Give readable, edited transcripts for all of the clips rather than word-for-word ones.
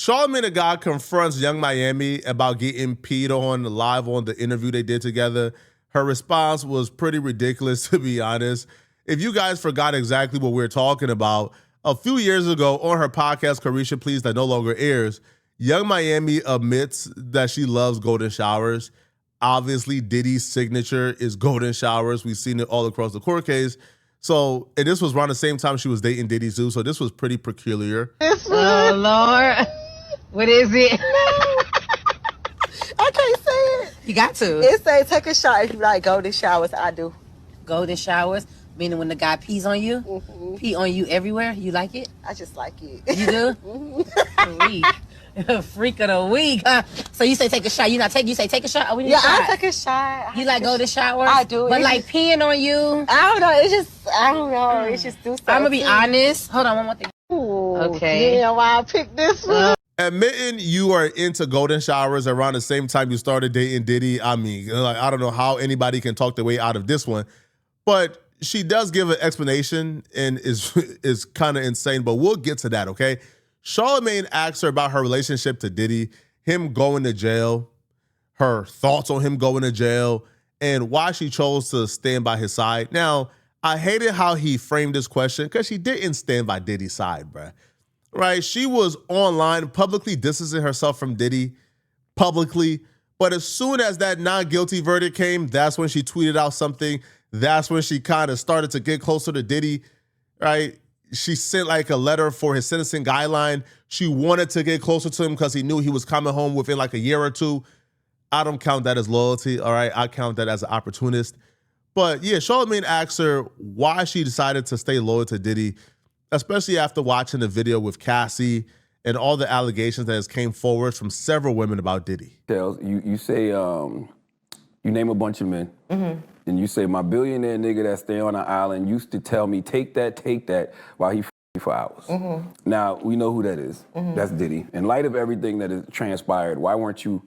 Charlamagne the God confronts Young Miami about getting peed on live on the interview they did together. Her response was pretty ridiculous, to be honest. If you guys forgot exactly what we're talking about, a few years ago on her podcast, Carisha Please, that no longer airs, Young Miami admits that she loves golden showers. Obviously, Diddy's signature is golden showers. We've seen it all across the court case. So, and this was around the same time she was dating Diddy too, so this was pretty peculiar. Oh, Lord. What is it? I can't say it. You got to. It say take a shower if you like golden showers. I do. Golden showers, meaning when the guy pees on you? Mm-hmm. Pee on you everywhere? You like it? I just like it. You do? Mm-hmm. Freak of the week, huh? So you say take a shower. You say take a shower? Yeah, I take a shower. You like golden showers? I do. But like peeing on you? I don't know. It's just, I don't know. It's just do something. I'm going to be honest. Hold on, one more thing. Ooh, okay. Yeah, why I picked this one. Admitting you are into golden showers around the same time you started dating Diddy, I mean, like, I don't know how anybody can talk their way out of this one, but she does give an explanation and is kind of insane, but we'll get to that, okay? Charlamagne asks her about her relationship to Diddy, him going to jail, her thoughts on him going to jail, and why she chose to stand by his side. Now, I hated how he framed this question because she didn't stand by Diddy's side, bruh. Right? She was online publicly distancing herself from Diddy publicly. But as soon as that not-guilty verdict came, that's when she tweeted out something. That's when she kind of started to get closer to Diddy, right? She sent like a letter for his sentencing guideline. She wanted to get closer to him because he knew he was coming home within like a year or two. I don't count that as loyalty, all right? I count that as an opportunist. But yeah, Charlamagne asked her why she decided to stay loyal to Diddy, especially after watching the video with Cassie and all the allegations that has came forward from several women about Diddy. You say, you name a bunch of men, and you say, my billionaire nigga that stay on an island used to tell me, take that, while he for hours. Now, we know who that is. That's Diddy. In light of everything that has transpired, why weren't you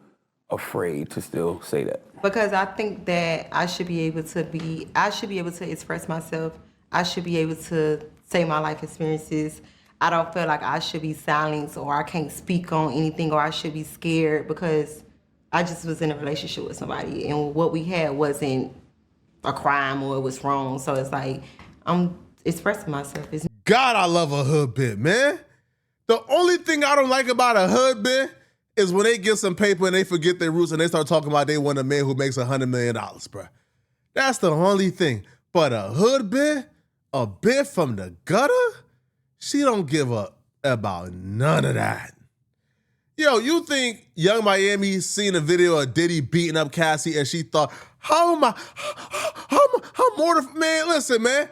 afraid to still say that? Because I think that I should be able to express myself. I should be able to say my life experiences. I don't feel like I should be silenced or I can't speak on anything or I should be scared because I just was in a relationship with somebody and what we had wasn't a crime or it was wrong. So it's like, I'm expressing myself. God, I love a hood bit, man. The only thing I don't like about a hood bit is when they get some paper and they forget their roots and they start talking about they want a man who makes $100 million, bro. That's the only thing. But a hood bit, a bit from the gutter, she don't give a about none of that. Yo, you think Young Miami seen a video of Diddy beating up Cassie and she thought, how mortified? Man, listen, man.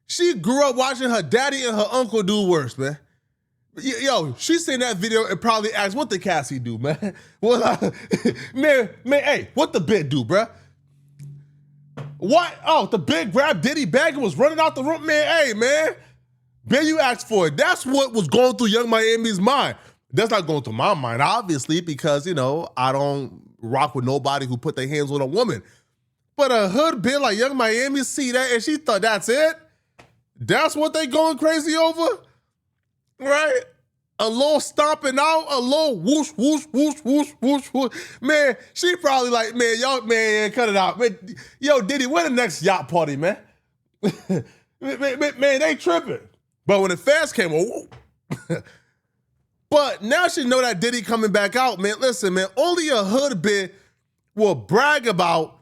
She grew up watching her daddy and her uncle do worse, man. Yo, she seen that video and probably asked, what did Cassie do, man? Well, man, hey, what the bit do, bruh? What? Oh, the big grabbed Diddy bag and was running out the room? Man, hey, man. Ben, you asked for it. That's what was going through Young Miami's mind. That's not going through my mind, obviously, because, you know, I don't rock with nobody who put their hands on a woman. But a hood bit like Young Miami see that and she thought, that's it? That's what they going crazy over? Right? A little stomping out, a little whoosh, whoosh, whoosh, whoosh, whoosh, whoosh. Man, she probably like, man, y'all, man, cut it out. Man, yo, Diddy, when the next yacht party, man? man, they tripping. But when the fans came, whoa. But now she know that Diddy coming back out, man. Listen, man, only a hood bit will brag about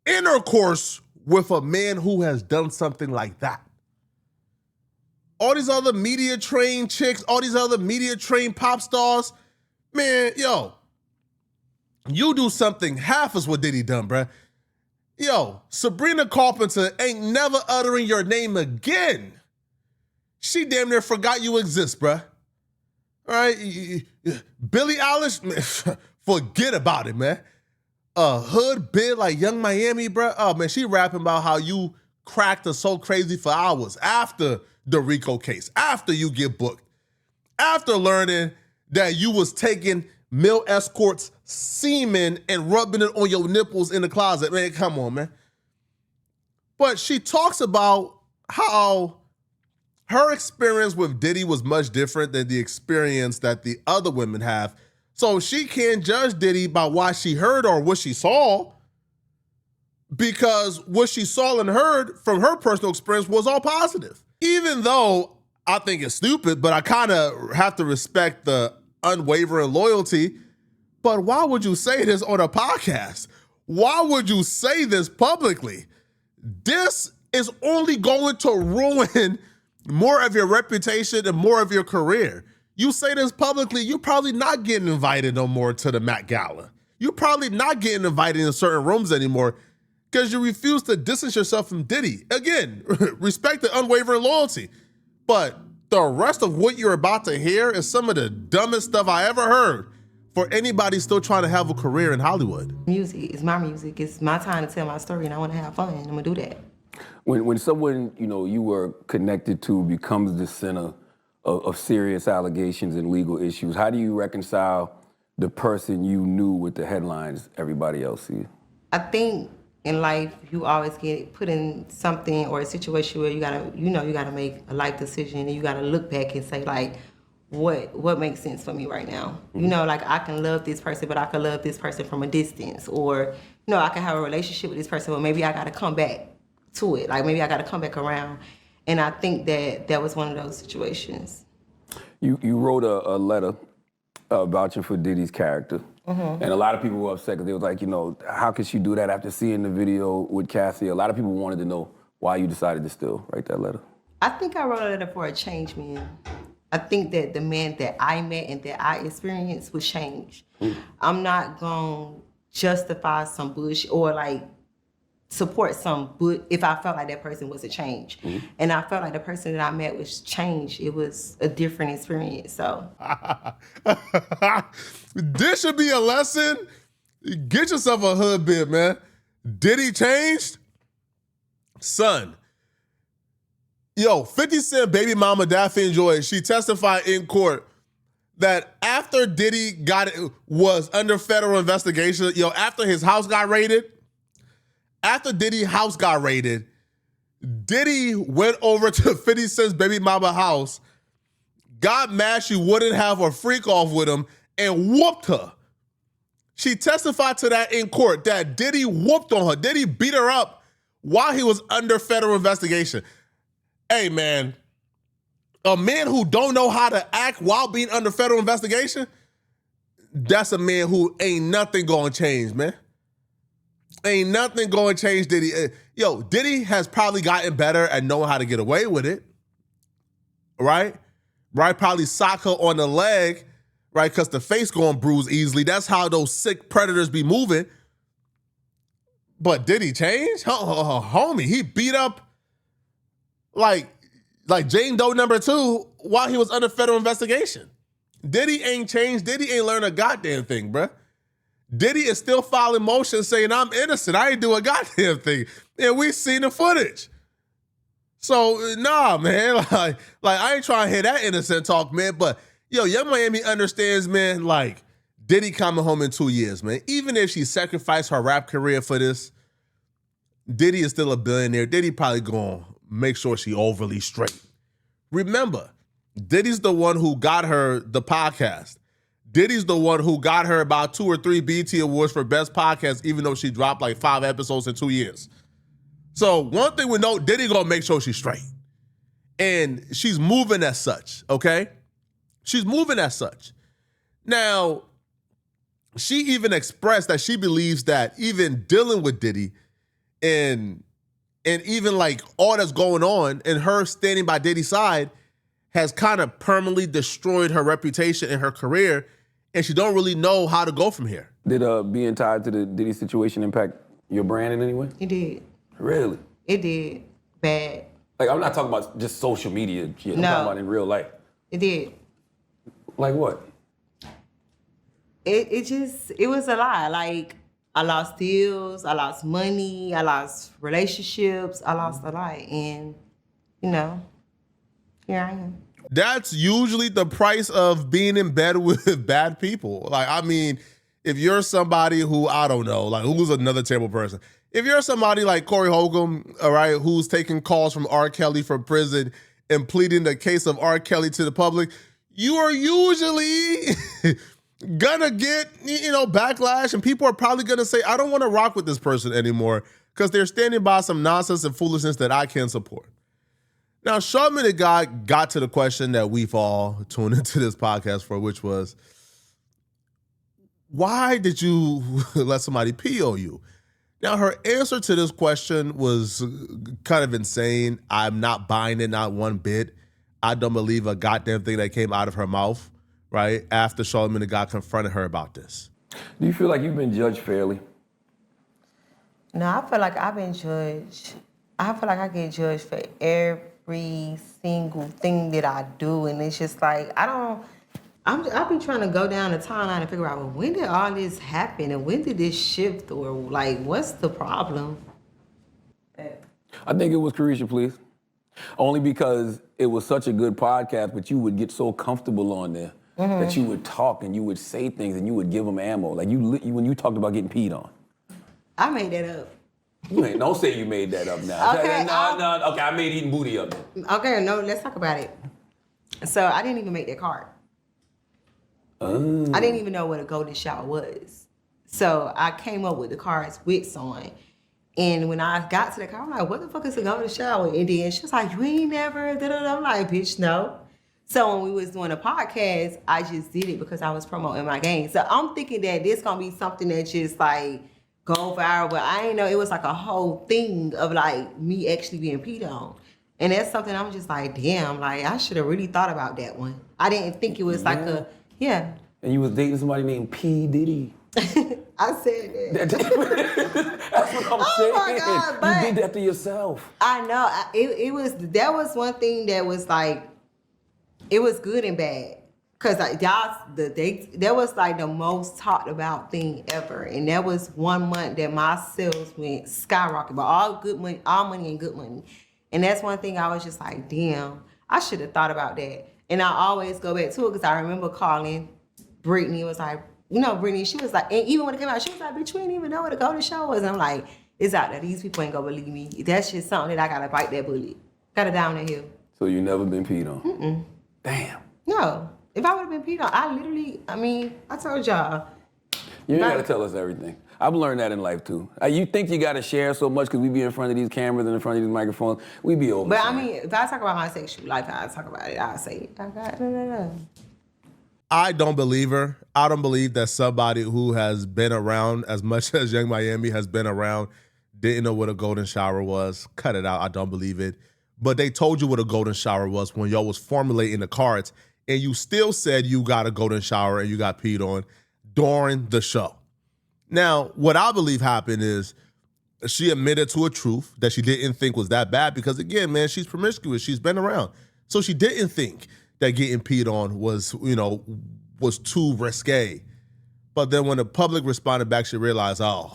intercourse with a man who has done something like that. All these other media-trained chicks, all these other media-trained pop stars, man, yo, you do something half as what Diddy done, bruh. Yo, Sabrina Carpenter ain't never uttering your name again. She damn near forgot you exist, bruh. All right? Billie Eilish, man, forget about it, man. A hood bit like Young Miami, bruh. Oh, man, she rapping about how you cracked her so crazy for hours after the RICO case, after you get booked, after learning that you was taking male escorts' semen and rubbing it on your nipples in the closet. Man, come on, man. But she talks about how her experience with Diddy was much different than the experience that the other women have. So she can't judge Diddy by what she heard or what she saw, because what she saw and heard from her personal experience was all positive. Even though I think it's stupid, but I kind of have to respect the unwavering loyalty. But why would you say this on a podcast? Why would you say this publicly? This is only going to ruin more of your reputation and more of your career. You say this publicly, you're probably not getting invited no more to the Met Gala. You're probably not getting invited in certain rooms anymore because you refuse to distance yourself from Diddy. Again, respect the unwavering loyalty. But the rest of what you're about to hear is some of the dumbest stuff I ever heard for anybody still trying to have a career in Hollywood. Music is my music. It's my time to tell my story, and I want to have fun. I'm gonna do that. When someone you were connected to becomes the center of serious allegations and legal issues, how do you reconcile the person you knew with the headlines everybody else sees? I think in life you always get put in something or a situation where you gotta make a life decision, and you gotta look back and say like, what makes sense for me right now? Mm-hmm. Like I can love this person, but I can love this person from a distance, or I can have a relationship with this person, but maybe I gotta come back to it. Like maybe I gotta come back around. And I think that was one of those situations. You wrote a letter vouching for Diddy's character. Mm-hmm. And a lot of people were upset because they was like, how could she do that after seeing the video with Cassie? A lot of people wanted to know why you decided to still write that letter. I think I wrote a letter for a change man. I think that the man that I met and that I experienced would change. I'm not gonna justify some bullshit or like support some, but if I felt like that person was a change. And I felt like the person that I met was changed. It was a different experience, so. This should be a lesson. Get yourself a hood bib, man. Diddy changed? Son. 50 Cent baby mama Daffy Joy, she testified in court that after Diddy was under federal investigation, after his house got raided, after Diddy's house got raided, Diddy went over to 50 Cent's baby mama house, got mad she wouldn't have a freak off with him, and whooped her. She testified to that in court, that Diddy whooped on her. Diddy beat her up while he was under federal investigation. Hey, man, a man who don't know how to act while being under federal investigation, that's a man who ain't nothing gonna change, man. Ain't nothing gonna change Diddy. Diddy has probably gotten better at knowing how to get away with it, right? Right, probably sock her on the leg, right, because the face going bruise easily. That's how those sick predators be moving. But did he change? Homie, he beat up like Jane Doe number 2 while he was under federal investigation. Diddy ain't changed. Diddy ain't learned a goddamn thing, bruh. Diddy is still filing motions saying, I'm innocent. I ain't do a goddamn thing. And we seen the footage. So, nah, man. Like I ain't trying to hear that innocent talk, man. But, Young Miami understands, man, like, Diddy coming home in 2 years, man. Even if she sacrificed her rap career for this, Diddy is still a billionaire. Diddy probably gonna make sure she overly straight. Remember, Diddy's the one who got her the podcast. Diddy's the one who got her about 2 or 3 BET Awards for Best Podcast, even though she dropped like 5 episodes in 2 years. So one thing we know, Diddy gonna make sure she's straight. And she's moving as such, okay? She's moving as such. Now, she even expressed that she believes that even dealing with Diddy and even like all that's going on and her standing by Diddy's side has kind of permanently destroyed her reputation and her career, and she don't really know how to go from here. Did being tied to the Diddy situation impact your brand in any way? It did. Really? It did. Bad. Like, I'm not talking about just social media shit. I'm talking about in real life. It did. Like what? It was a lot. Like, I lost deals, I lost money, I lost relationships, I lost a lot. And, here I am. That's usually the price of being in bed with bad people. Like, I mean, if you're somebody who, I don't know, like who's another terrible person. If you're somebody like Corey Holcomb, all right, who's taking calls from R. Kelly from prison and pleading the case of R. Kelly to the public, you are usually gonna get, backlash, and people are probably gonna say, I don't want to rock with this person anymore because they're standing by some nonsense and foolishness that I can't support. Now, Charlamagne got to the question that we've all tuned into this podcast for, which was, why did you let somebody pee on you? Now, her answer to this question was kind of insane. I'm not buying it, not one bit. I don't believe a goddamn thing that came out of her mouth, right, after Charlamagne confronted her about this. Do you feel like you've been judged fairly? No, I feel like I've been judged. I feel like I get judged for every single thing that I do, and it's just like, I've been trying to go down the timeline and figure out, well, when did all this happen, and when did this shift, or like, what's the problem? I think it was Carisha, please. Only because it was such a good podcast, but you would get so comfortable on there that you would talk and you would say things and you would give them ammo. Like when you talked about getting peed on. I made that up. Don't say you made that up now. Okay, No, okay, I made eating booty up. Okay, no, let's talk about it. So I didn't even make that card. I didn't even know what a golden shower was. So I came up with the cards with someone. And when I got to the car, I'm like, what the fuck is a golden shower? And then she was like, you ain't never, da-da-da. I'm like, bitch, no. So when we was doing a podcast, I just did it because I was promoting my game. So I'm thinking that this gonna be something that just like go viral, but I didn't know it was like a whole thing of like me actually being peed on. And that's something I'm just like, damn, like I should have really thought about that one. I didn't think it was like a, yeah. And you was dating somebody named P. Diddy. I said that. That's what I'm saying. My God, but you did that to yourself. I know. That was one thing that was like, it was good and bad. Cause like that was like the most talked about thing ever. And that was 1 month that my sales went skyrocket, but all money and good money. And that's one thing I was just like, damn, I should have thought about that. And I always go back to it because I remember calling Brittany. It was like, Brittany, she was like, and even when it came out, she was like, bitch, you ain't even know what a golden shower was. And I'm like, it's out there. These people ain't gonna believe me. That's just something that I gotta bite that bullet. Gotta down the hill. So you never been peed on? Mm-mm. Damn. No. If I would have been peed on, I told y'all. You ain't gotta tell us everything. I've learned that in life too. You think you gotta share so much because we be in front of these cameras and in front of these microphones. We be over. But I mean, if I talk about my sexual life, I talk about it. I'll say it. I don't believe her. I don't believe that somebody who has been around as much as Young Miami has been around didn't know what a golden shower was. Cut it out. I don't believe it. But they told you what a golden shower was when y'all was formulating the cards, and you still said you got a golden shower and you got peed on during the show. Now, what I believe happened is she admitted to a truth that she didn't think was that bad because, again, man, she's promiscuous. She's been around. So she didn't think that getting peed on was too risque. But then when the public responded back, she realized, oh,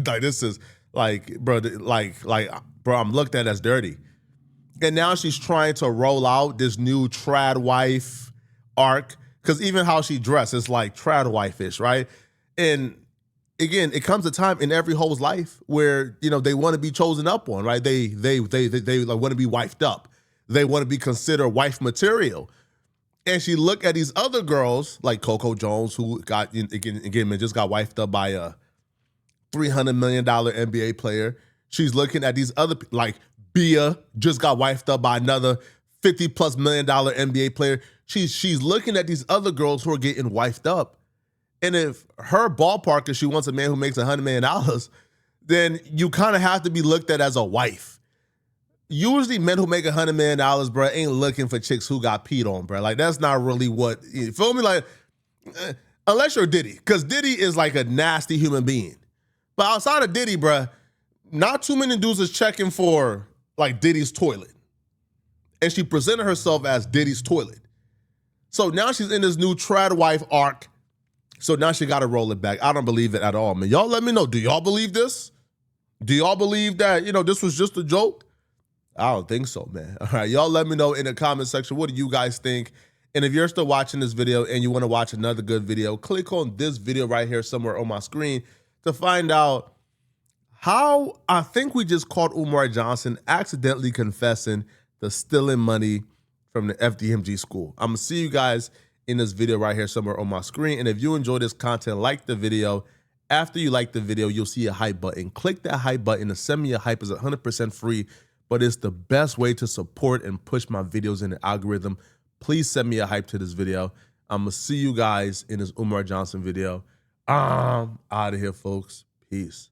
like this is like, bro, I'm looked at as dirty. And now she's trying to roll out this new trad wife arc, because even how she dresses like trad wife-ish, right? And again, it comes a time in every hoe's life where, they want to be chosen up on, right? They like want to be wifed up. They want to be considered wife material. And she looked at these other girls like Coco Jones, who got, again, just got wifed up by a $300 million NBA player. She's looking at these other, like Bia just got wifed up by another $50+ million NBA player. She's looking at these other girls who are getting wifed up. And if her ballpark is she wants a man who makes $100 million, then you kind of have to be looked at as a wife. Usually men who make $100 million, bro, ain't looking for chicks who got peed on, bro. Like, that's not really what, you feel me? Like, unless you're Diddy, because Diddy is like a nasty human being. But outside of Diddy, bro, not too many dudes is checking for, like, Diddy's toilet. And she presented herself as Diddy's toilet. So now she's in this new trad wife arc. So now she got to roll it back. I don't believe it at all, man. Y'all let me know. Do y'all believe this? Do y'all believe that, this was just a joke? I don't think so, man. All right, y'all let me know in the comment section. What do you guys think? And if you're still watching this video and you want to watch another good video, click on this video right here somewhere on my screen to find out how I think we just caught Umar Johnson accidentally confessing to stealing money from the FDMG school. I'm gonna see you guys in this video right here somewhere on my screen. And if you enjoy this content, like the video. After you like the video, you'll see a hype button. Click that hype button and send me a hype. It's 100% free, but it's the best way to support and push my videos in the algorithm. Please send me a hype to this video. I'm gonna see you guys in this Umar Johnson video. I'm out of here, folks. Peace.